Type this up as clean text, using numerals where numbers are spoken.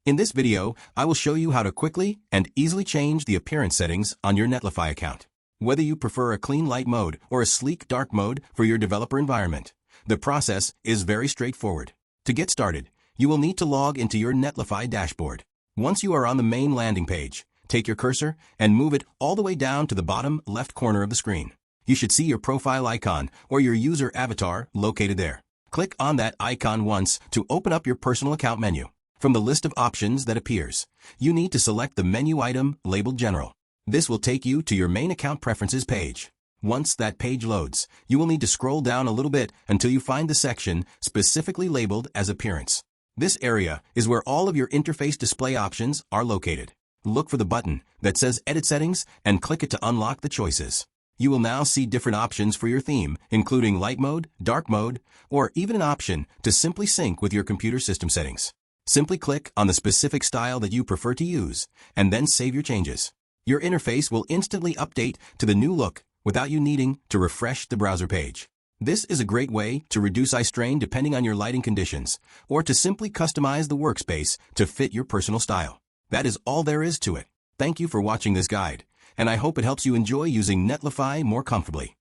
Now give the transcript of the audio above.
In this video, I will show you how to quickly and easily change the appearance settings on your Netlify account. Whether you prefer a clean light mode or a sleek dark mode for your developer environment, the process is very straightforward. To get started, you will need to log into your Netlify dashboard. Once you are on the main landing page, take your cursor and move it all the way down to the bottom left corner of the screen. You should see your profile icon or your user avatar located there. Click on that icon once to open up your personal account menu. From the list of options that appears, you need to select the menu item labeled General. This will take you to your main account preferences page. Once that page loads, you will need to scroll down a little bit until you find the section specifically labeled as Appearance. This area is where all of your interface display options are located. Look for the button that says Edit Settings and click it to unlock the choices. You will now see different options for your theme, including light mode, dark mode, or even an option to simply sync with your computer system settings. Simply click on the specific style that you prefer to use, and then save your changes. Your interface will instantly update to the new look without you needing to refresh the browser page. This is a great way to reduce eye strain depending on your lighting conditions, or to simply customize the workspace to fit your personal style. That is all there is to it. Thank you for watching this guide, and I hope it helps you enjoy using Netlify more comfortably.